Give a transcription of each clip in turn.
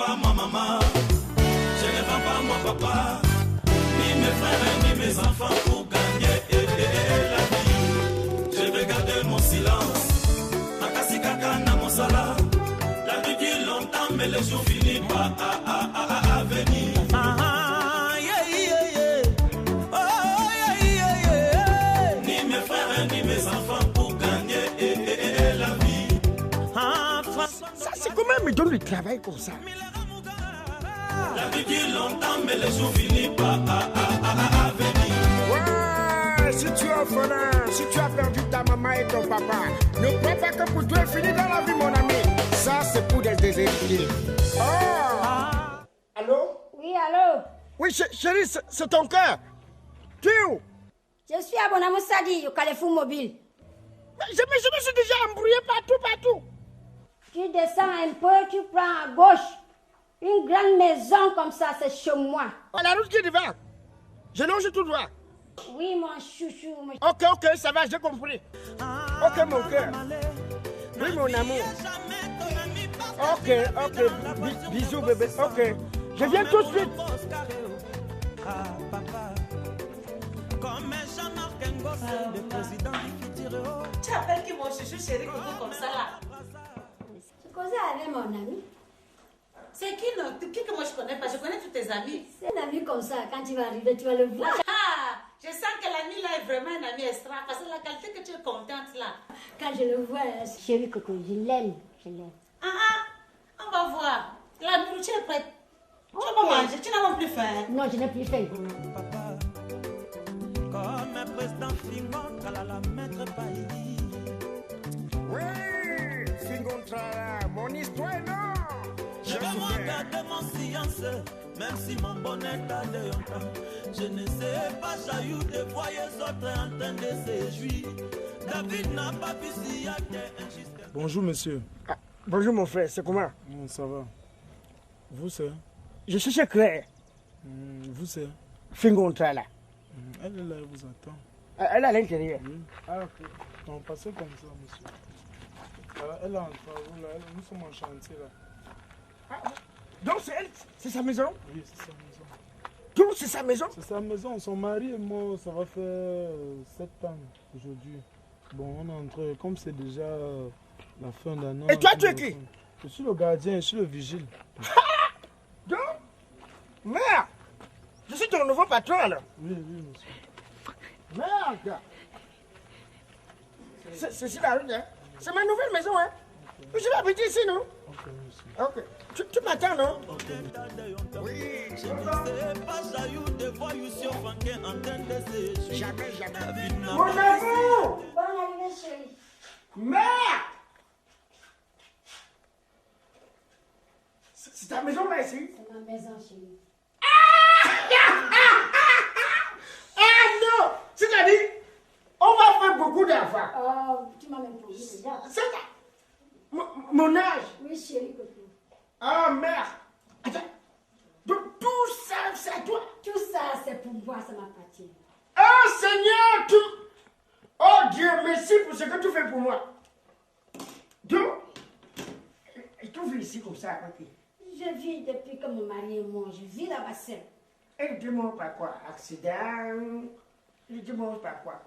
pas moi maman, je ne vends pas moi papa, ni mes frères ni mes enfants pour gagner la vie. Je vais garder mon silence, Nakasi kaka na mon sala. La vie dure longtemps mais les jours finissent par venir. Ni mes frères ni mes enfants pour gagner la vie. Ça c'est comment me donne le travail comme ça? La vie dure longtemps mais les jours finissent par venir. Ouais, si tu es orphelin, si tu as perdu ta maman et ton papa, ne crois pas que pour toi est fini dans la vie mon ami. Ça c'est pour des déshérités. Oh. Allô? Oui, allô? Oui chérie, c'est ton cœur. Tu es où? Je suis à Bonamou Sadi, au Carrefour Mobile. Je me suis déjà embrouillé partout. Tu descends un peu, tu prends à gauche. Une grande maison comme ça, c'est chez moi. La route qui est devant. Je longe tout droit. Oui, mon chouchou. Ok, ça va, j'ai compris. Ok, mon cœur. Oui, mon amour. Ok. Bisous, bébé. Ok. Je viens tout de suite. Tu appelles qui mon chouchou chéri Coco comme ça là? Tu causais avec mon ami? C'est qui non? Qui que moi je connais pas? Je connais tous tes amis. C'est un ami comme ça, quand tu vas arriver, tu vas le voir. Ah, je sens que l'ami là est vraiment un ami extra parce que la qualité que tu es contente là. Quand je le vois, chérie Coco, je l'aime. On va voir. La nourriture est prête. Tu vas pas manger, tu n'as même plus faim. Non, je n'ai plus faim. Comme un président Fingon, la maître Païdi. Oui, Fingon Trala, mon histoire est non. Je vais moi garder mon silence, même si mon bonheur t'a de longtemps. Je ne sais pas jaillir de voir les autres en train de se jouir. David n'a pas vu s'il y a des injustices. Bonjour monsieur. Ah, bonjour mon frère, c'est comment? Ça va. Vous c'est? Je cherche Claire. Vous c'est? Fingon Trala. Elle est là, elle vous attend. Elle est à l'intérieur. Oui. Ah ok. On passez comme ça monsieur. Elle est en travaux là, nous sommes en chantier là. Ah, donc c'est elle, c'est sa maison? Oui, c'est sa maison. Donc c'est sa maison? C'est sa maison. Son mari et moi, ça va faire 7 ans aujourd'hui. Bon, on est entré, comme c'est déjà la fin d'année. Et toi, tu es qui? Je suis le gardien, je suis le vigile. Donc, merde, je suis ton nouveau patron alors. Oui, monsieur. Merde. C'est ici la rue, hein? C'est ma nouvelle maison, hein? Okay. Je vais habiter ici, non? Ok, monsieur. Ok. Tu m'attends, non? Ok. Oui. Je ne sais pas jaillir de voir sur Fanké en train de se jouir. Jamais. Mon amour! Bonne arrivée, chérie. Merde! C'est ta maison là ici? C'est ma maison, chérie. Ah non! C'est-à-dire, on va faire beaucoup d'enfants. Oh, tu m'as même posé déjà. C'est ça. Mon âge. Oui, chérie Coco. Ah merde. Attends. Donc tout ça, c'est à toi. Tout ça, c'est pour moi, ça m'appartient. Oh Seigneur, tout. Oh Dieu, merci pour ce que tu fais pour moi. Donc, tu vis ici comme ça, ok? Je vis depuis que mon mari est mort. Je vis là-bas seule. Et dis-moi par quoi? Accident? Dis-moi par quoi?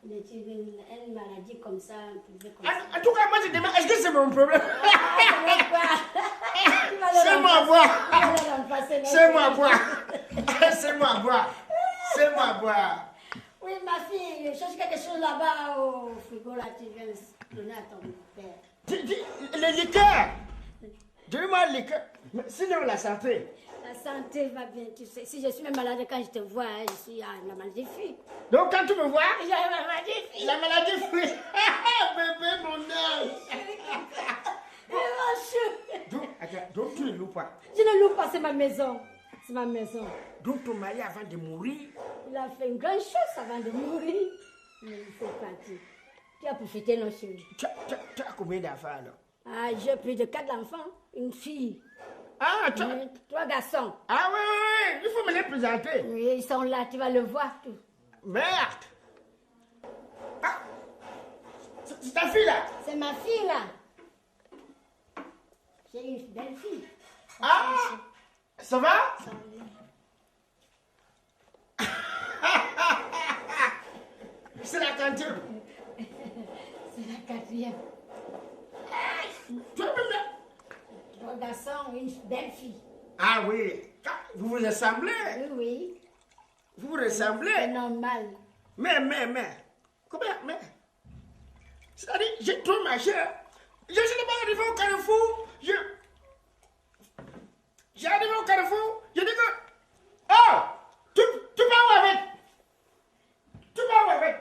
Une maladie comme ça, un peu comme En tout cas, moi je demande, est-ce que c'est mon problème? C'est moi voir. C'est moi voir. C'est moi voir. C'est moi voir. Oui, ma fille, je cherche quelque chose là-bas au frigo, là, tu viens donner à ton père. Les liqueurs. Donne-moi le liqueur. Sinon, la santé. La santé va bien, tu sais. Si je suis même malade, quand je te vois, je suis à la maladie fille. Donc, quand tu me vois, J'ai la maladie fille. la maladie fuit. Bébé, mon âme. Donc, tu ne loues pas. Je ne loue pas, c'est ma maison. C'est ma maison. Donc, ton mari, avant de mourir, Il a fait une grande chose avant de mourir. Mais c'est parti. Tu as profité, non, chérie. tu as combien d'enfants alors? Ah, j'ai plus de 4 enfants, une fille. Ah, tu... 3 garçons. Ah oui, il faut me les présenter. Oui, ils sont là, tu vas le voir tout. Merde. Ah, c'est ta fille là? C'est ma fille là. J'ai une belle fille. Ah, Ça va? Ça va bien. C'est la cantine. C'est la quatrième. Tu as même là? 3 garçons, une belle fille. Ah oui. Vous vous ressemblez. Oui, oui. Vous vous C'est ressemblez. normal. Mais. Comment? Mais. C'est-à-dire, j'ai trop marché. Je suis pas arrivé au carrefour. J'ai arrivé au carrefour. Je dis que. Oh! Tu vas où avec? Tu vas où avec?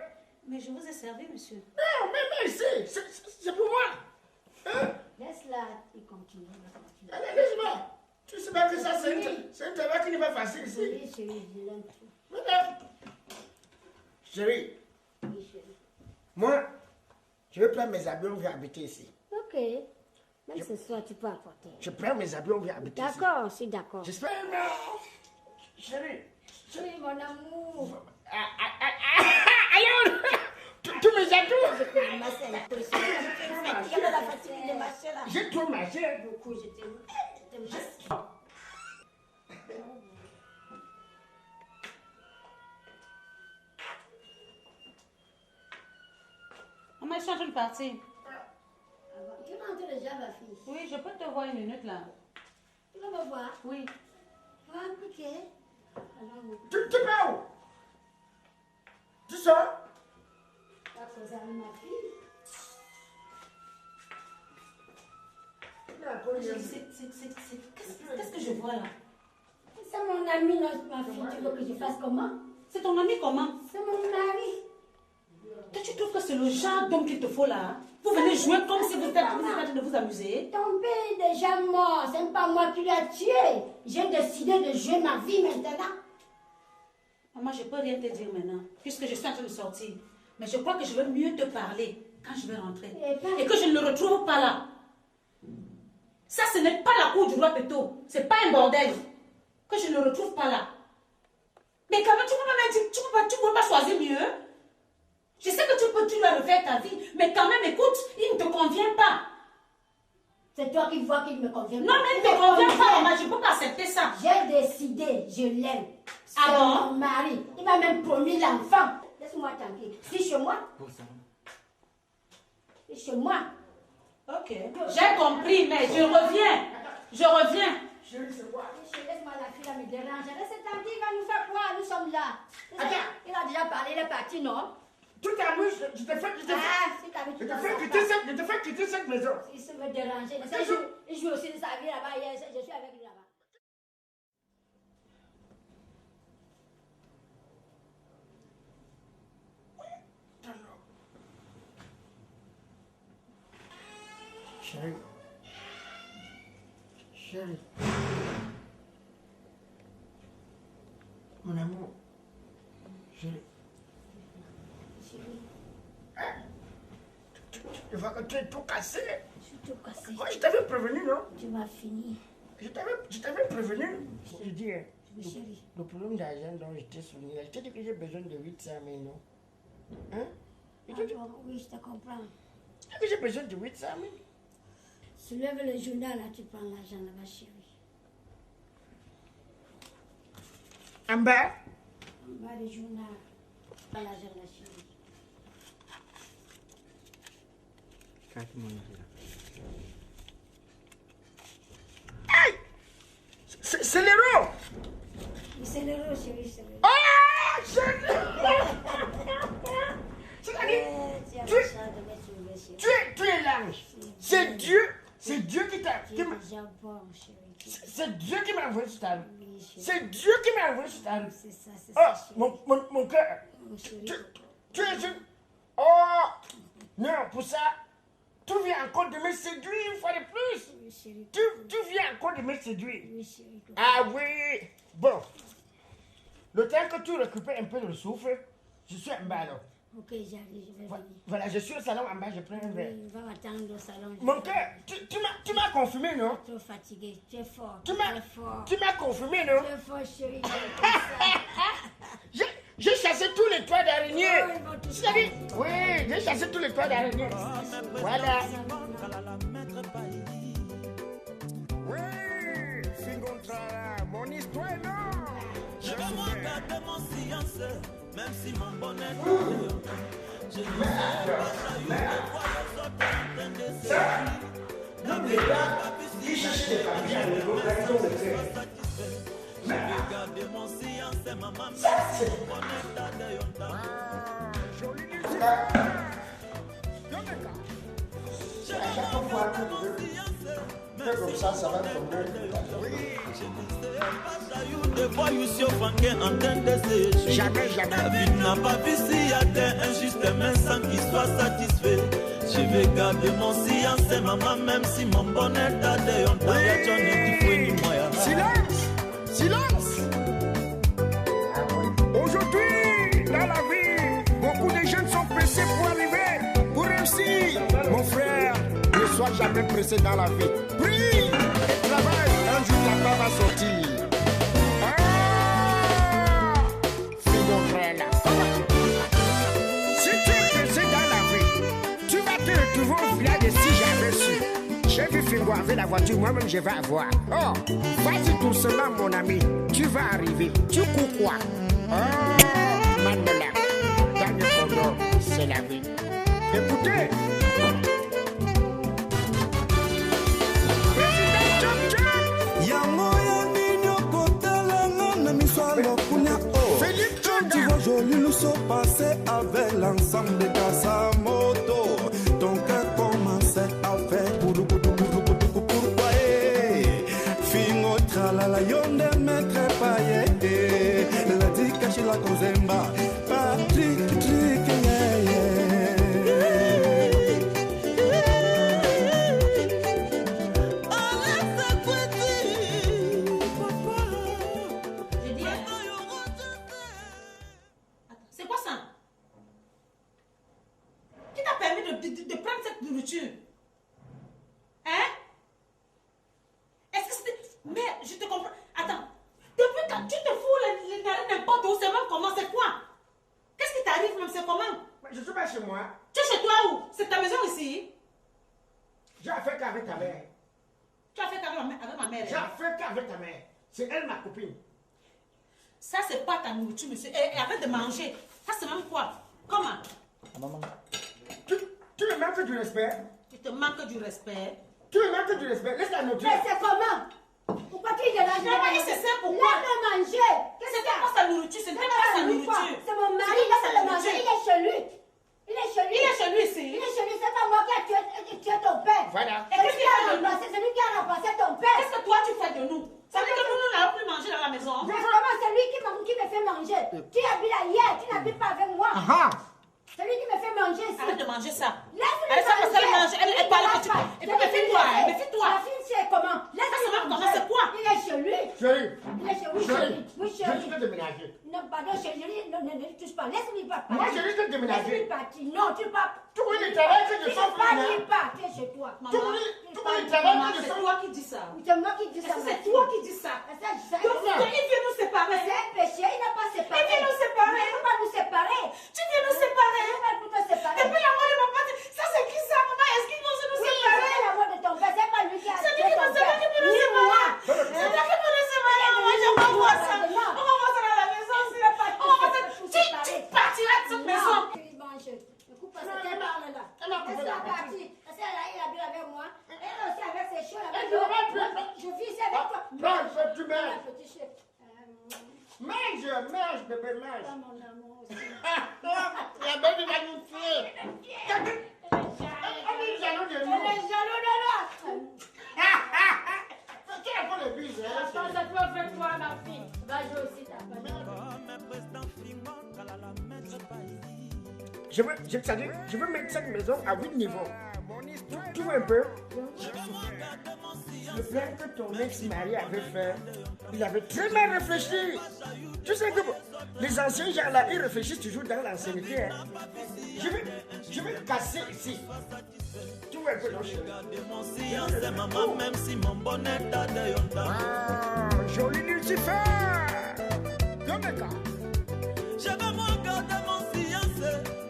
Mais je vous ai servi, monsieur. Non, mais c'est pour moi. Hein? Laisse-la, il continue. Allez, laisse-moi. Tu sais bien que ça, c'est un travail qui n'est pas facile ici. Oui, chérie, je l'aime trop. Madame. Chérie, Oui, chérie. moi, je vais prendre mes habits, on vient habiter ici. Ok. Même ce soir, tu peux apporter. Je prends mes habits, on vient habiter ici. D'accord, je suis d'accord. J'espère. Chérie. Oui, mon amour. Allons. Tous mes habits. Je peux me masser un peu. Il y a la fatigue de marcher là. J'ai trop marché. Beaucoup, je t'aime. Maman, je suis en train de partir. Tu rentres déjà, ma fille. Oui, je peux te voir une minute là. Tu vas me voir. Oui. Ah, ok. Alors, Tu vas où? Tu sors? tu vas causer avec ma fille. Qu'est-ce que je vois là? C'est mon ami, non, ma fille. Tu veux que je fasse comment? C'est ton ami comment? C'est mon mari. Toi, tu trouves que c'est le genre d'homme qu'il te faut là? Hein? Vous venez jouer comme si vous étiez en train de vous amuser. Ton père est déjà mort. C'est pas moi qui l'ai tué. J'ai décidé de jouer ma vie maintenant. Maman, je ne peux rien te dire maintenant, puisque je suis en train de sortir. Mais je crois que je vais mieux te parler quand je vais rentrer. Et que je ne le retrouve pas là. Ça, ce n'est pas la cour du roi Péto. Ce n'est pas un bordel. Que je ne le retrouve pas là. Mais quand même, tu ne peux pas choisir mieux. Je sais que tu dois refaire ta vie. Mais quand même, écoute, il ne te convient pas. C'est toi qui vois qu'il me convient. Non, mais il ne te convient pas, maman. Je ne peux pas accepter ça. J'ai décidé, je l'aime. C'est Ah bon? mon mari. Il m'a même promis l'enfant. Laisse-moi tranquille. Si chez moi. Si chez moi. Ok. J'ai compris, mais je reviens. Je reviens. Chérie, c'est quoi? Laisse-moi la fille, elle me dérange. Laisse tranquille, il va nous faire quoi? Nous sommes là. Attends. Il a déjà parlé, il est parti, non? Tu t'amuses, je te fais quitter cette maison. Il se veut déranger. Il joue aussi de sa vie là-bas. Je suis avec lui là-bas. Chérie. Chérie. Mon amour. Chérie. Je vois que tu es tout cassé. Je suis tout cassé. Moi, je t'avais prévenu, non? Tu m'as fini. Je t'avais prévenu. Je dis, Chérie. le problème d'argent dont je t'ai souligné, je t'ai dit que j'ai besoin de 800 000, non? Hein? Ah bon, oui, je te comprends. Que j'ai besoin de 800 000. Soulève le journal, là, tu prends l'argent là-bas, chérie. En bas? En bas du journal. Prends l'argent là, chérie. Aïe! C'est l'euro! Oui, c'est l'euro, chérie, c'est l'euro. Ah! C'est-à-dire, tu es l'ange. C'est Dieu qui t'a... Tu es déjà bon, chérie. C'est Dieu qui m'a envoyé sur ta rue. Oui, chérie. C'est Dieu qui m'a envoyé sur ta rue. C'est ça, Oh, chérie. mon cœur. Oh, chérie. Tu es une... Oh! Non, pour ça, tu viens encore de me séduire une fois de plus. Oui, chérie. Tu viens encore de me séduire. Oui, chérie. Ah oui. Bon. Le temps que tu récupères un peu de souffle, je suis en bas alors. Ok, j'arrive, je vais venir. Voilà, je suis au salon en bas, je prends un verre. Oui, va m'attendre au salon. Mon cœur, tu m'as confirmé, non? Trop fatigué, tu es fort. Tu es fort. m'as confirmé, non? Tu es fort, chérie. J'ai chassé tous les toits d'araignée. Oh, ils vont tous C'est-à-dire, oui, j'ai chassé tous les toits d'araignée. Voilà. Oui, Fingontra, mon même si mon bonheur est je ne sais pas qui cherche des papiers à l'évocation de terre. je vais garder mon silence et maman Joli chaque fois que tu veux faire comme ça va tomber. Jamais, jamais. La vie n'a pas vu s'il y a des injustes, mais sans qu'il soit satisfait. Je vais garder mon silence et maman, même si mon bonheur t'a dit, on t'a dit, silence, silence. Aujourd'hui, dans la vie, beaucoup de jeunes sont pressés pour arriver, pour réussir. Mon frère, ne sois jamais pressé dans la vie. Prie et travaille, un jour ta part va sortir. Si tu es pressé dans la vie, tu vas te retrouver au village de si j'avais su. J'ai vu Fingo avec la voiture, moi-même je vais avoir. Oh, vas-y doucement mon ami, tu vas arriver. Tu cours quoi? Oh, Mandela, dans le Congo, c'est la vie. Écoutez. Joli nous sont passés avec l'ensemble de sa moto. Ton cœur commençait à faire pourquoi Fingo tralala yonde maître paye. La dit caché la kozemba. Patrick trick de prendre cette nourriture. Hein? Est-ce que c'était... Mais je te comprends. Attends. Depuis quand tu te fous les narines n'importe où, c'est même comment, c'est quoi? Qu'est-ce qui t'arrive même, c'est comment? Je suis pas chez moi. Tu es chez toi où? C'est ta maison ici? J'ai affaire qu'avec ta mère. Tu as fait qu'avec ma mère? J'ai affaire qu'avec ta mère. C'est elle ma copine. Ça, c'est pas ta nourriture, monsieur. Et arrête de manger. Ça, c'est même quoi? Comment? Maman. Tu me manques du respect? Tu te manques du respect? Tu me manques du respect? Laisse la nourriture. Mais c'est comment? Pourquoi tu es là? C'est ça, pourquoi? Laisse-le manger. C'était pas sa nourriture, c'était pas sa nourriture. C'est mon mari, laisse-le manger. Il est chez lui. Il est chez lui. Il est chez lui ici. Il est chez lui, c'est pas moi qui ai tué ton père. Voilà. Et qu'est-ce qu'il a remplacé? C'est lui qui a remplacé ton père. Qu'est-ce que toi tu fais de nous? Ça veut dire que nous n'allons plus manger dans la maison. Justement, c'est lui qui me fait manger. Tu habites ailleurs, tu n'habites pas avec moi. C'est lui qui me fait manger ici. Arrête de manger ça. Laisse-le manger. Elle parle que tu... Et puis méfie-toi, méfie-toi. La fille, c'est comment? Laisse-le manger. C'est quoi? Il est chez lui. Chérie. Il est chez lui. Oui, chérie. Je risque de déménager. Non, pardon, chérie, ne touche pas. Laisse-lui pas partir. Moi, je risque de déménager. Laisse-lui partir. Non, tu pars. Tu veux le travail que je sens pour moi? Tu pars, tu es chez toi. Tu veux le travail que je C'est sens? toi qui dis ça. C'est moi qui dis ça. C'est toi qui dis ça. Donc, il vient nous séparer. C'est un péché, il n'a pas séparé. Il vient nous séparer. Il ne peut pas nous séparer. Tu viens nous séparer. Il ne peut pas nous séparer. Et puis la mort de papa, ça c'est qui ça, maman? Est-ce qu'ils vont nous séparer? C'est la mort de ton père, c'est pas lui qui a C'est lui qui peut nous séparer. C'est toi qui peux nous séparer. On va voir ça. On va voir ça dans la maison. On va voir ça. Tu partiras de cette maison. Il mange. Écoute, parce qu'elle parle là. Laisse-la partir. Parce qu'elle a bu avec moi. Elle aussi avec ses cheveux. Je vis ici avec toi. Mange, tu manges. Petit chef. Mange, bébé, mange. Mon amour aussi. La bébé va nous tuer. On est jaloux de nous. Elle est jaloux de nous. Tu as pas le bise, hein? Attends, ça peut faire toi, ma fille. Va jouer aussi ta famille. Je veux mettre cette maison à 8 niveaux. Tu vois un peu? Le plan que ton ex-mari avait fait, il avait très mal réfléchi. Tu sais que les anciens gens là, ils réfléchissent toujours dans l'ancienneté. Hein. Je vais casser ici. Tu vois un peu, non, chérie? Joli Lucifer! Comme un gars. Je vais moi garder mon silence,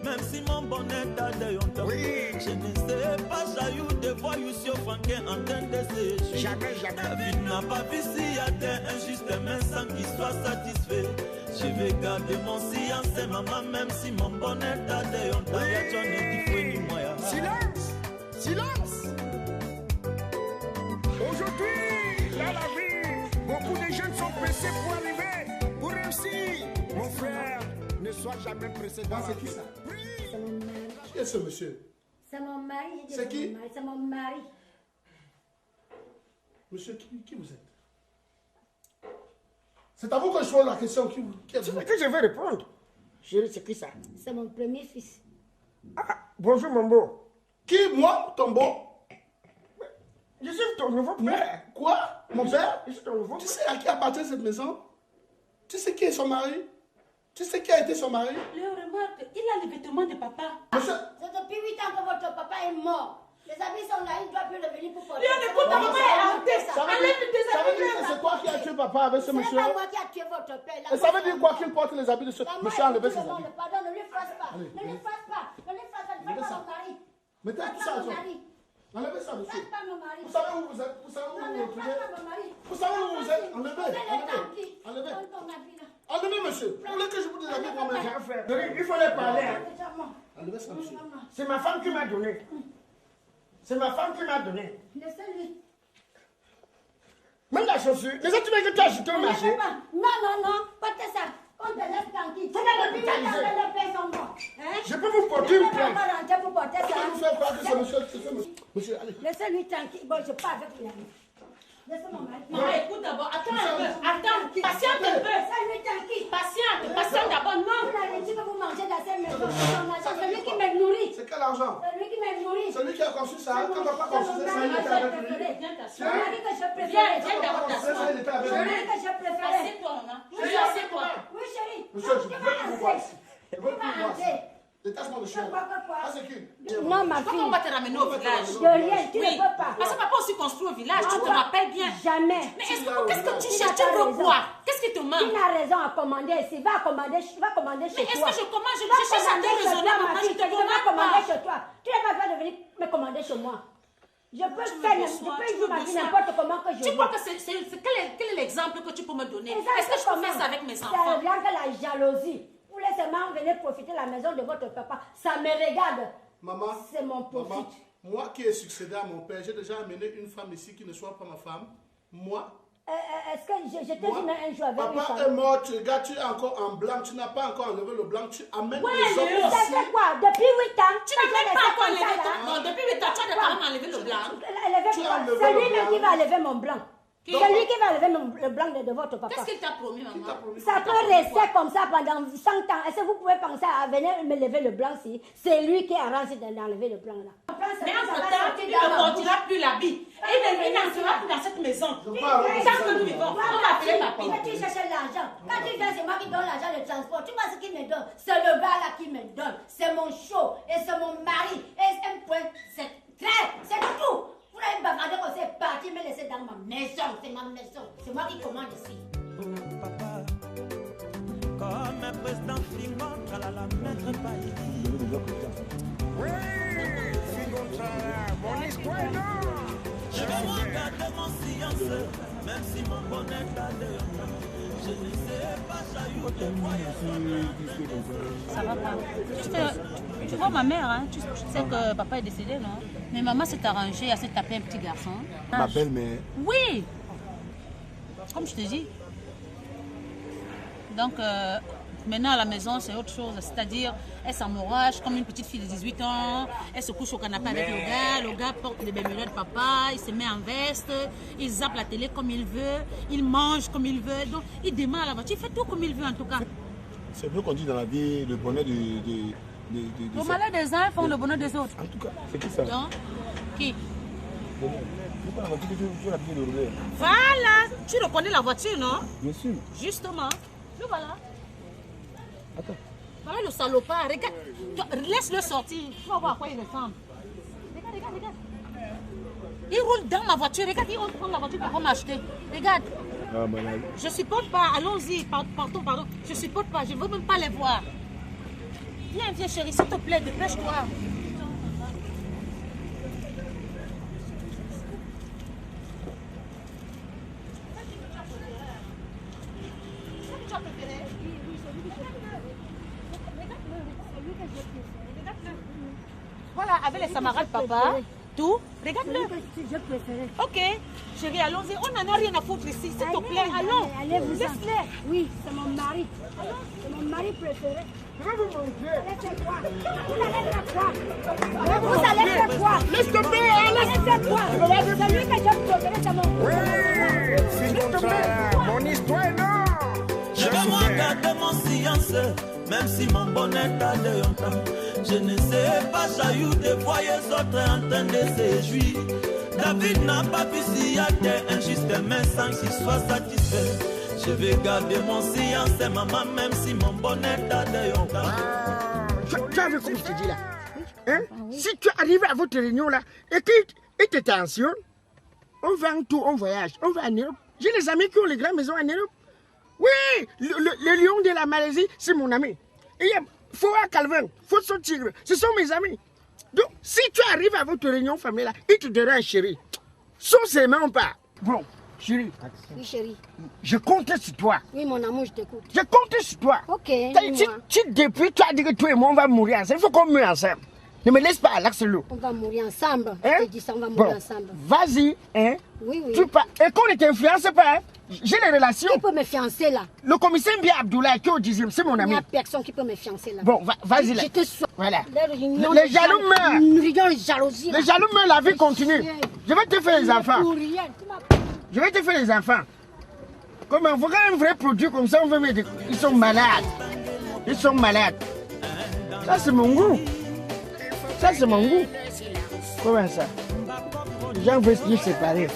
même si mon bonheur t'a dit on t'a. Oui. Je ne sais pas jailloux de voir Youssef Franquin en train de s'échouer. Jamais. La vie n'a pas vu s'il y a des injustes, mais sans qu'il soit satisfait. Je vais garder mon silence, maman, même si mon bonheur t'a dit, on t'a dit, tu n'es dit, fouet ni moyen. Silence! Silence! Aujourd'hui, dans la vie, beaucoup de jeunes sont pressés pour arriver, pour réussir. Mon frère, ne sois jamais pressé dans la vie. C'est mon mari. Qui est ce monsieur? C'est mon mari. C'est qui? C'est mon mari. Monsieur, qui vous êtes? C'est à vous que je pose la question. Qui êtes-vous? C'est que je vais répondre. Chérie, c'est qui ça? C'est mon premier fils. Ah, bonjour, mon beau. Qui, moi, ton beau? Je suis ton nouveau père. Quoi? Mon père? Je suis ton nouveau Tu père. sais à qui appartient cette maison? Tu sais qui est son mari? Tu sais qui a été son mari? Léo, remarque, il a les vêtements de papa. Monsieur, C'est depuis 8 ans que votre papa est mort. Les habits sont là, il ne doit plus revenir pour porter. Léo, écoute, ta maman est hantée. ça veut Enlève tes dire que habits. c'est toi qui as tué papa avec ce Ce n'est monsieur? pas moi qui a tué votre père. Et ça veut dire quoi qu'il porte les habits de ce monsieur? Enlevez ses habits. Pardon, ne lui fasse pas. Allez, Ne lui fasse pas. Ne lui fasse pas. Ne Mettez fasse ça. pas mon mari. Mettez Faites tout pas ça à mon toi. mari. Enlevez ça, monsieur. Faites pas mon mari. Vous savez où vous êtes? Vous savez où Non, vous ne vous retrouvez? faites pas mon mari. Vous savez où vous êtes? Enlevez, enlevez. Enlevez. Donne ton habit là. Enlevez, monsieur. Vous voulez que je vous déshabille moi-même? J'ai un frère. Il faut les parler. Hein. Déjà, moi. Enlevez ça, monsieur. C'est ma femme qui m'a donné. C'est ma femme qui m'a donné. Laissez-lui. Même la chaussure. Les autres que tu as acheté au Ne marché. fais pas. Non. Portez ça. On te laisse tranquille. Faut pas Depuis 8 ans m'hospitaliser. que les pères sont morts. Hein? Je peux vous porter Je une ne peux plainte. pas rentrer pour porter ça. Vous faites croire que c'est monsieur, c'est ce monsieur. Monsieur, allez. Laissez-lui tranquille. Bon, je pars avec lui. Laissez mon mari. Maman, écoute d'abord. Attends un peu. Attends. Patiente un peu. Laissez-lui tranquille. Patiente d'abord. Non. Vous l'avez dit que vous mangez dans cette maison. C'est lui qui me nourrit. C'est quel argent? C'est lui qui me nourrit. Celui qui a conçu ça, quand papa a conçu ça, il était avec lui. Viens C'est t'asseoir. lui que je Viens, préfère. viens d'abord t'asseoir. Il était avec C'est lui. lui que je préfère. Assieds-toi, maman. Oui, Oui, chérie. assieds-toi. Oui, chérie. Monsieur, je Tu veux vas plus vous voir rentrer. ici. Je Tu veux plus vas vous voir ici. rentrer. Détache-moi le Je chien. crois que quoi? Ah, c'est qui? Non, ma Pourquoi on va fille. te ramener au village? De rien, tu ne Oui. peux pas. Parce que papa aussi construit au village, tu te rappelles bien. Jamais. Mais qu'est-ce que tu Tu cherches? n'as Tu pas veux raison. quoi? Qu'est-ce qui te Tu manque? n'as raison à commander ici. Va commander chez Mais est-ce toi. que je commande? Je Va cherche à te commander chez raisonner, toi, ma maman, je fille. te Tu vas commander demande chez toi. Tu n'as pas besoin de venir me commander chez moi. Je peux Tu faire, veux je besoin, peux tu vivre veux ma vie besoin. n'importe comment que je Tu veux. crois que quel est l'exemple que tu peux me donner? Est-ce que je peux faire ça avec mes Ça enfants? revient que la jalousie. Vous laissez seulement venir profiter de la maison de votre papa. Ça me regarde. Maman, C'est mon profit. maman, moi qui ai succédé à mon père, j'ai déjà amené une femme ici qui ne soit pas ma femme. Moi, Est-ce que je t'ai dit moi, un jour avec une papa est femme? mort, tu regardes, tu es encore en blanc, tu n'as pas encore enlevé le blanc, tu amènes Ouais, les hommes Léo. Ça ici. fait quoi? Depuis 8 ans? Tu n'as même pas encore enlevé ça, ton... là? Non, depuis 8 ans, tu as quand même enlevé le blanc. Tu as enlevé C'est le lui-même blanc. qui va enlever mon blanc. Qui? C'est lui qui va enlever le blanc de votre papa. Qu'est-ce qu'il t'a promis, Qui t'a maman? promis? Ça peut rester comme ça pendant 100 ans. Est-ce que vous pouvez penser à venir me lever le blanc si c'est lui qui arrange d'enlever le blanc là? Mais entre-temps, il ne portera plus l'habit. Il n'entrera plus dans cette maison. Tant que nous vivons, on va appeler papy. Quand tu cherches l'argent, quand tu viens, c'est moi qui donne l'argent de transport. Tu vois ce qu'il me donne? C'est le gars là qui me donne. C'est mon show et c'est mon mari. Et c'est un point, c'est clair, c'est tout. Vous n'avez pas demandé qu'on s'est parti, me laisser dans ma maison. C'est ma maison. C'est moi qui commande ici. Papa, comme un président Fingon, tralala, maître Paï. Oui, Fingontrala, mon histoire est là. Je vais regarder mon silence, même si mon bonheur t'a dit. Je ne sais pas jaillir de moi. Ça va pas. Juste, tu vois ma mère, hein, tu sais que papa est décédé, non? Mais maman s'est arrangée, elle s'est tapé un petit garçon. Ma belle-mère. Oui! Comme je te dis. Donc, maintenant à la maison, c'est autre chose. C'est-à-dire, elle s'amourage comme une petite fille de 18 ans. Elle se couche au canapé avec le gars. Le gars porte les bermudas de papa. Il se met en veste. Il zappe la télé comme il veut. Il mange comme il veut. Donc, il démarre la voiture. Il fait tout comme il veut, en tout cas. C'est vrai qu'on dit dans la vie le bonheur Le malheur des uns font le bonheur des autres. En tout cas, c'est qui ça? Donc, qui? C'est pas la voiture que tu as l'habitude de rouler. Voilà, tu reconnais la voiture, non? Bien sûr. Justement. Le voilà. Attends. Voilà le salopard. Regarde. Laisse-le sortir. Tu vas voir à quoi il ressemble. Regarde. Il roule dans ma voiture. Regarde, il prend la voiture pour m'acheter. Regarde. Ah, malade. Je supporte pas. Allons-y. Pardon. Je supporte pas. Je ne veux même pas les voir. Viens, chérie, s'il te plaît, dépêche-toi. Tu as préféré? Voilà, avec les camarades papa, tout. Regarde-le. Je préférais. Ok, chérie, allons-y. On n'en a rien à foutre ici, s'il te plaît. Allons. Allez, vous laisse-les. Oui, c'est mon mari. C'est mon mari préféré. Je vais vous montrer. Vous allez faire quoi? Vous allez faire quoi? Laisse tomber, Vous allez faire quoi? C'est lui que je préférais, c'est mon Oui, mon histoire, non. Je vais moi garder mon silence, même si mon bonheur t'a de longtemps. Je ne sais pas jaillir de voir les autres en train de se jouir. David n'a pas pu s'y atteindre injuste, mais sans qu'il soit satisfait. Je vais garder mon silence, maman, même si mon bonheur t'a de longtemps. Tu as vu comme je te dis là, hein? Si tu arrives à votre réunion là et qu'il te tensionne, on va en tour, on voyage, on va en Europe. J'ai des amis qui ont les grandes maisons en Europe. Oui, le lion de la Malaisie, c'est mon ami. Et il y a Foa Calvin, Fosso Tigre, ce sont mes amis. Donc, si tu arrives à votre réunion familiale, il te dira, chérie, sans ses mains, on part. Bon, chérie. Oui, chérie. Je compte sur toi. Oui, mon amour, je t'écoute. Je compte sur toi. Ok. Depuis, tu as dit que toi et moi, on va mourir ensemble. Il faut qu'on meure ensemble. Ne me laisse pas à l'axelo. On va mourir ensemble. Hein? Je te dis ça, on va mourir ensemble. Vas-y, hein? Oui, oui. Tu pars. Et qu'on ne t'influence pas, hein? J'ai les relations. Qui peut me fiancer là? Le commissaire Mbia Abdoulaye, qui est au 10e, c'est mon Il ami. n'y a personne qui peut me fiancer là. Bon, vas-y là. Je te sois. Voilà. Les jaloux meurent. Les jalousies. Les jaloux meurent, la vie continue. Je vais te faire les enfants. Pour rien. Je vais te faire les enfants. Comme on voit un vrai produit comme ça, on veut mettre. Ils sont malades. Ils sont malades. Ça, c'est mon goût. Ça, c'est mon goût. Comment ça? Les gens veulent se séparer.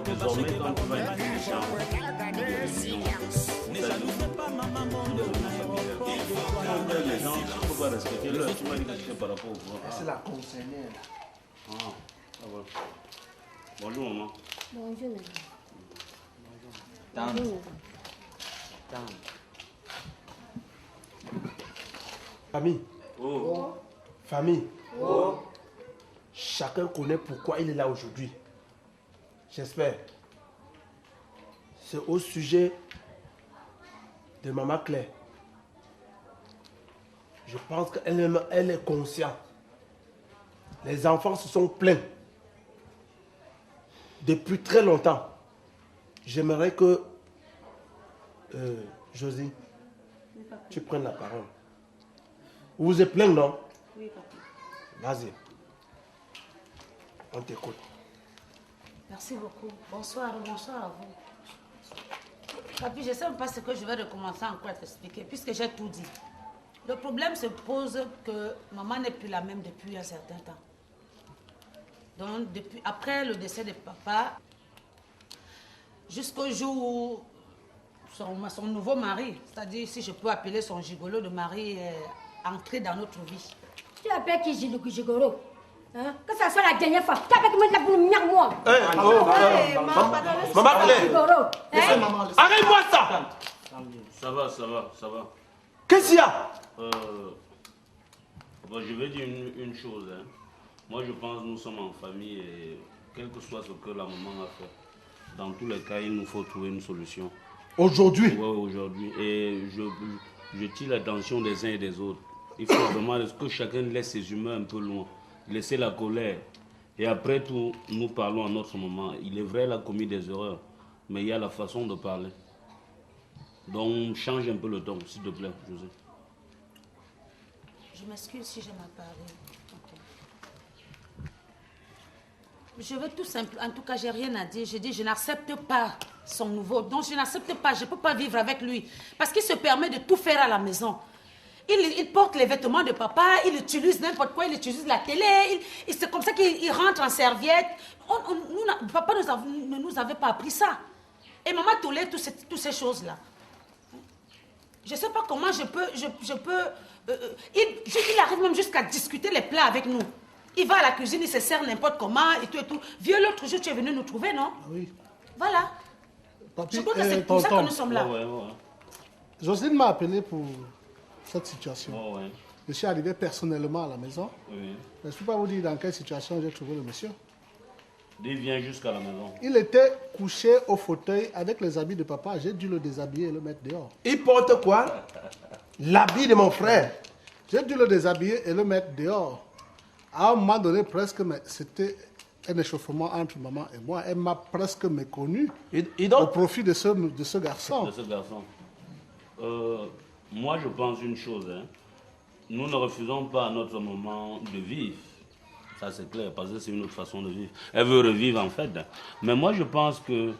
Désormais, quand tu vas être méchant, les gens, il ne faut pas respecter l'heure. Tu m'as dit que c'était par rapport au pouvoir. C'est la concernée là. Ah, ça va. Bonjour, maman. Bonjour, Dame. Famille. Oh. Famille. Oh. Chacun connaît pourquoi il est là aujourd'hui. J'espère. C'est au sujet de Maman Claire. Je pense qu'elle elle est consciente. Les enfants se sont plaints. Depuis très longtemps. J'aimerais que Josie, tu prennes la parole. Vous vous êtes plaint, non? Oui, papa. Vas-y. On t'écoute. Merci beaucoup. Bonsoir, bonsoir à vous. Papi, je ne sais même pas ce que je vais recommencer encore à t'expliquer, puisque j'ai tout dit. Le problème se pose que maman n'est plus la même depuis un certain temps. Donc, après le décès de papa, jusqu'au jour où son nouveau mari, c'est-à-dire si je peux appeler son gigolo de mari, est entré dans notre vie. Tu appelles qui gigolo? Hein? Que ça soit la dernière fois. Tu appelles moi pour me moi. Maman Claire. Arrête-moi ça. Ça va, ça va, ça va. Qu'est-ce qu'il y a? Bon, je vais dire une chose. Hein. Moi, je pense que nous sommes en famille et quel que soit ce que la maman a fait, dans tous les cas, il nous faut trouver une solution. Aujourd'hui? Oui, aujourd'hui. Et je tire l'attention des uns et des autres. Il faut vraiment que chacun laisse ses humeurs un peu loin. Laisser la colère. Et après tout, nous parlons à notre moment. Il est vrai, elle a commis des erreurs. Mais il y a la façon de parler. Donc, change un peu le ton, s'il te plaît, José. Je m'excuse si j'ai mal parlé. Okay. Je veux tout simplement, en tout cas, j'ai rien à dire. Je dis, je n'accepte pas son nouveau. Donc, je n'accepte pas, je ne peux pas vivre avec lui. Parce qu'il se permet de tout faire à la maison. Il porte les vêtements de papa, il utilise n'importe quoi, il utilise la télé. C'est comme ça qu'il rentre en serviette. Papa ne nous avait pas appris ça. Et maman tolère toutes ces choses-là. Je ne sais pas comment je peux... il arrive même jusqu'à discuter les plats avec nous. Il va à la cuisine, il se sert n'importe comment et tout et tout. Vieux, l'autre jour, tu es venu nous trouver, non? Oui. Voilà. Papi, je crois que c'est pour ça que nous sommes là. Ouais. Jocelyne m'a appelé pour cette situation. Oh, ouais. Je suis arrivé personnellement à la maison. Oui. Je ne peux pas vous dire dans quelle situation j'ai trouvé le monsieur. Il vient jusqu'à la maison. Il était couché au fauteuil avec les habits de papa. J'ai dû le déshabiller et le mettre dehors. Il porte quoi? L'habit de mon frère. J'ai dû le déshabiller et le mettre dehors. À un moment donné, presque, c'était un échauffement entre maman et moi. Elle m'a presque méconnu au profit de ce garçon. De ce garçon. Moi, je pense une chose. Hein. Nous ne refusons pas à notre maman de vivre. Ça, c'est clair, parce que c'est une autre façon de vivre. Elle veut revivre, en fait. Mais moi, je pense que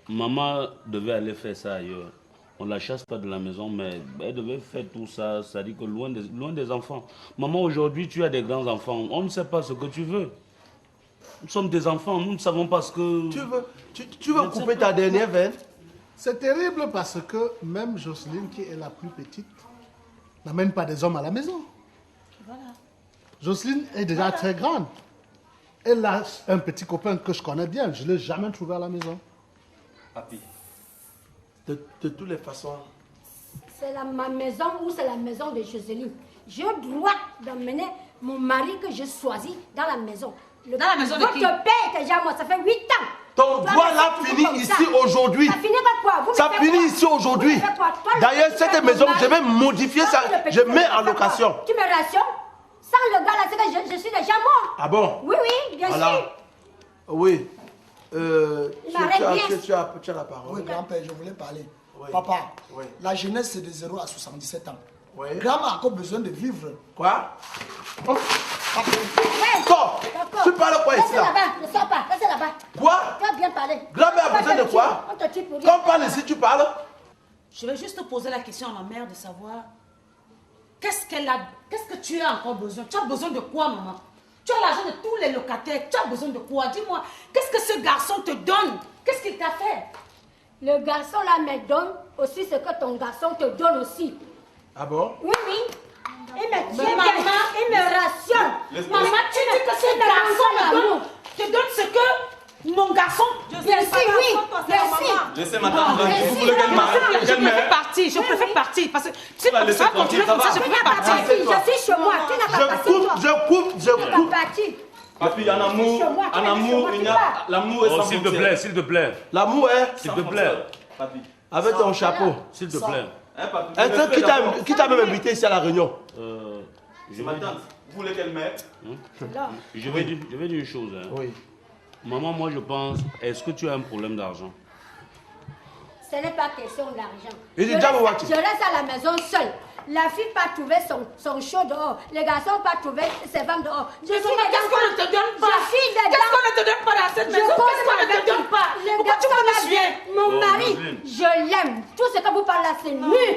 maman devait aller faire ça ailleurs. On ne la chasse pas de la maison, mais elle devait faire tout ça, c'est-à-dire que loin des enfants. Maman, aujourd'hui, tu as des grands-enfants. On ne sait pas ce que tu veux. Nous sommes des enfants, nous ne savons pas ce que... Tu veux couper ta dernière veine? C'est terrible parce que même Jocelyne, qui est la plus petite, n'amène pas des hommes à la maison. Voilà. Jocelyne est déjà très grande. Elle a un petit copain que je connais bien. Je ne l'ai jamais trouvé à la maison. Papi, de toutes les façons... C'est ma maison ou c'est la maison de Jocelyne. J'ai le droit d'emmener mon mari que j'ai choisi dans la maison. Dans la maison de qui? Votre père est déjà mort, ça fait 8 ans. Ton doigt là finit ici aujourd'hui. Ça finit par quoi? Ça finit ici aujourd'hui. D'ailleurs, cette maison, je vais modifier ça. Je mets en location. Tu me rations? Sans le gars là, c'est que je suis déjà mort. Ah bon? Oui, oui, bien sûr. Oui. Tu as la parole. Oui, grand-père, je voulais parler. Oui. Papa, Oui. la jeunesse c'est de 0 à 77 ans. Oui. Grand-mère a encore besoin de vivre. Quoi? Sors! Tu parles quoi ici là? Là-bas, ne sors pas, reste là-bas. Quoi? Tu as bien parlé. Grand-mère a besoin de quoi? On te tue pour rien. Quand on parle ici, tu parles? Je vais juste te poser la question à ma mère de savoir qu'est-ce que tu as encore besoin? Tu as besoin de quoi, maman? Tu as l'argent de tous les locataires. Tu as besoin de quoi? Dis-moi, qu'est-ce que ce garçon te donne? Qu'est-ce qu'il t'a fait? Le garçon là me donne aussi ce que ton garçon te donne aussi. Ah bon? Oui, oui. Il me tient bien, il me rationne. Maman, tu dis que ce garçon te donne ce que mon garçon... Merci, oui. Merci. Laissez madame, vous voulez qu'elle marche? Je préfère partir, parce que si ça va continuer comme ça, je préfère partir. Je suis chez moi, tu n'as pas passé toi. Je coupe. Tu n'as pas parti. Papi, en amour, il y a l'amour est sans s'il te plaît, s'il te plaît. L'amour est... S'il te plaît. Papi. Avec ton chapeau. S'il te plaît. Qui t'a même invité ici à la réunion? C'est ma tante. Vous voulez qu'elle m'aide? Je vais dire une chose. Hein. Oui. Maman, moi je pense, est-ce que tu as un problème d'argent? Ce n'est pas question d'argent. Je reste à la maison seule. La fille pas trouvé son chaud dehors. Les garçons pas trouvé ses femmes dehors. Qu'est-ce qu'on ne te donne pas? Qu'est-ce qu'on ne te donne pas dans cette maison? Qu'est-ce qu'on ne te donne pas? Pourquoi tu me suis? Mon mari, je l'aime. Tout ce que vous parlez là, c'est nul.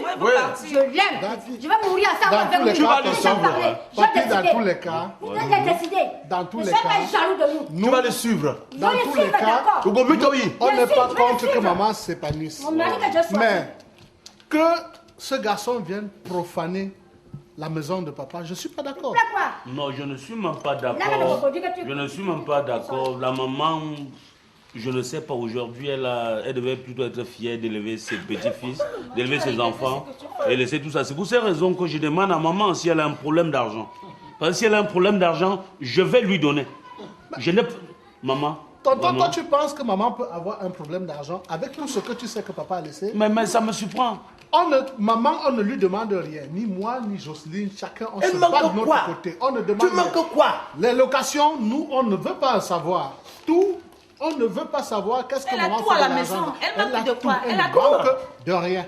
Je l'aime. Je vais mourir ensemble avec vous. Tu vas le suivre. Dans tous les cas. Vous avez décidé. Dans tous les cas. Ne soyez pas jaloux de nous. Tu vas le suivre. Dans tous les cas, on n'est pas contre que maman s'épanouisse. Mon mari que je sois. Mais que ce garçon vienne profaner la maison de papa, je ne suis pas d'accord. Non, je ne suis même pas d'accord. Je ne suis même pas d'accord. La maman, je ne sais pas, aujourd'hui, elle devait plutôt être fière d'élever ses petits-fils, d'élever ses enfants et laisser tout ça. C'est pour ces raisons que je demande à maman si elle a un problème d'argent. Parce que si elle a un problème d'argent, je vais lui donner. Je n'ai pas... Maman. Tonton, toi, tu penses que maman peut avoir un problème d'argent avec tout ce que tu sais que papa a laissé? Mais ça me surprend. Maman, on ne lui demande rien. Ni moi, ni Jocelyne, chacun, on se bat de notre côté. On ne demande tu manques quoi? Les locations, nous, on ne veut pas savoir. Tout, on ne veut pas savoir qu'est-ce que maman fait de l'argent. Elle a tout à la maison. Elle manque de quoi? Elle a tout. De rien.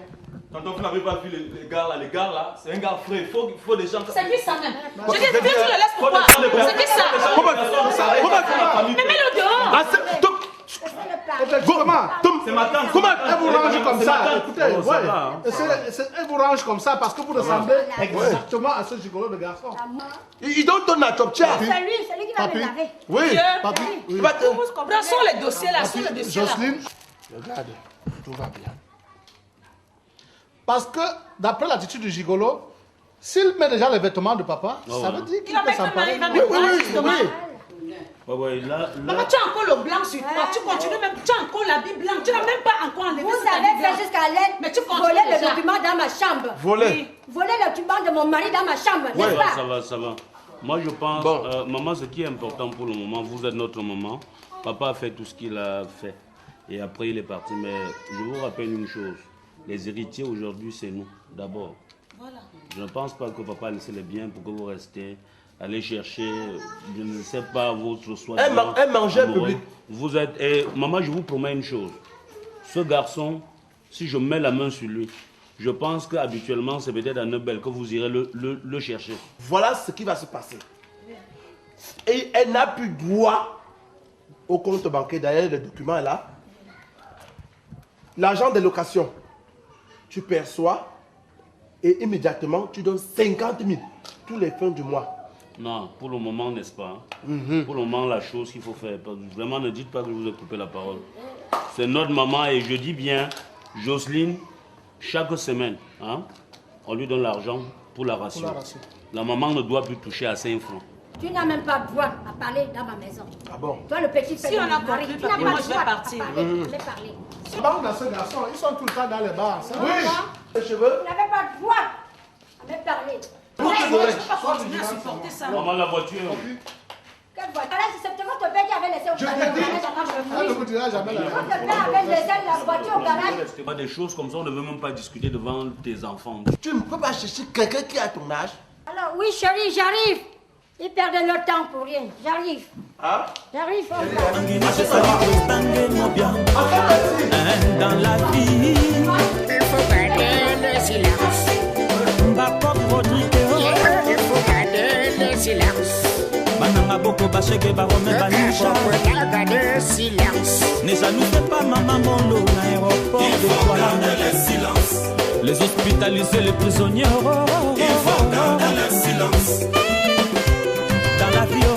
Tonton, vous n'avez pas vu les gars là? Les gars là, c'est un gars frais. Il faut des gens... C'est qui ça même? Je dis, tu le laisses pourquoi? C'est qui ça? Mais mets-le dehors. C'est ma tante. Comment elle vous range comme ça? Écoutez, elle vous range comme ça parce que vous ressemblez exactement à ce gigolo de garçon. Il donne ton atoptia. C'est lui qui va me laver. Oui, papi. Brassons les dossiers là, sur le dossier là. Jocelyne, regarde, tout va bien. Parce que d'après l'attitude du gigolo, s'il met déjà les vêtements de papa, ça veut dire qu'il peut s'emparer. Oui, là... Maman, tu as encore le blanc sur toi. Tu continues même. Tu as encore l'habit blanc. Tu n'as même pas encore enlevé. Vous avez fait jusqu'à l'aide. Mais tu voler le document dans ma chambre. Voler. Voler le document de mon mari dans ma chambre, n'est-ce pas? Ça va. Moi, je pense, maman, ce qui est important pour le moment, vous êtes notre maman. Papa a fait tout ce qu'il a fait. Et après, il est parti. Mais je vous rappelle une chose. Les héritiers aujourd'hui, c'est nous, d'abord. Voilà. Je ne pense pas que papa a laissé les biens pour que vous restiez. Allez chercher, je ne sais pas, votre soin. Un mangeur public. Vous êtes... Et maman, je vous promets une chose. Ce garçon, si je mets la main sur lui, je pense qu'habituellement, c'est peut-être à Nebel que vous irez le chercher. Voilà ce qui va se passer. Et elle n'a plus droit au compte bancaire. D'ailleurs, le document est là. L'argent des locations, tu perçois et immédiatement, tu donnes 50 000 tous les fins du mois. Non, pour le moment, n'est-ce pas? Pour le moment, la chose qu'il faut faire, vraiment ne dites pas que je vous ai coupé la parole. C'est notre maman et je dis bien, Jocelyne, chaque semaine, hein, on lui donne l'argent pour la ration. La maman ne doit plus toucher à 5 francs. Tu n'as même pas droit à parler dans ma maison. Ah bon? Toi, le petit Si on a compris, tu n'as pas moi, je droit vais partir. à parler. C'est bon dans ce garçon, ils sont tout le temps dans les bars. Ça. Oui, les cheveux. Tu n'avais pas droit à me parler. Je ne peux pas continuer à supporter ça. Maman, la voiture. Quelle voiture? Alors, c'est justement ton père qui avait laissé au garage. Elle ne vous dira jamais la Quand ton père avait laissé la voiture au garage. C'est pas des choses comme ça, on ne veut même pas discuter devant tes enfants. Tu ne peux pas chercher quelqu'un qui a ton âge. Alors, oui, chérie, j'arrive. Ils perdaient leur temps pour rien. J'arrive. Hein? J'arrive. Dans la vie, Il faut garder le silence. Il faut garder le silence. Bananga boko basheke barome banisha. Garder le silence. Ne jalousez pas maman Mondo na aéroport. Il faut garder le silence. Les hospitalisés, les prisonniers. Il faut garder le silence. Dans la vie,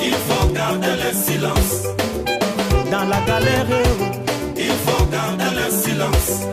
il faut garder le silence. Dans la galère, il faut garder le silence.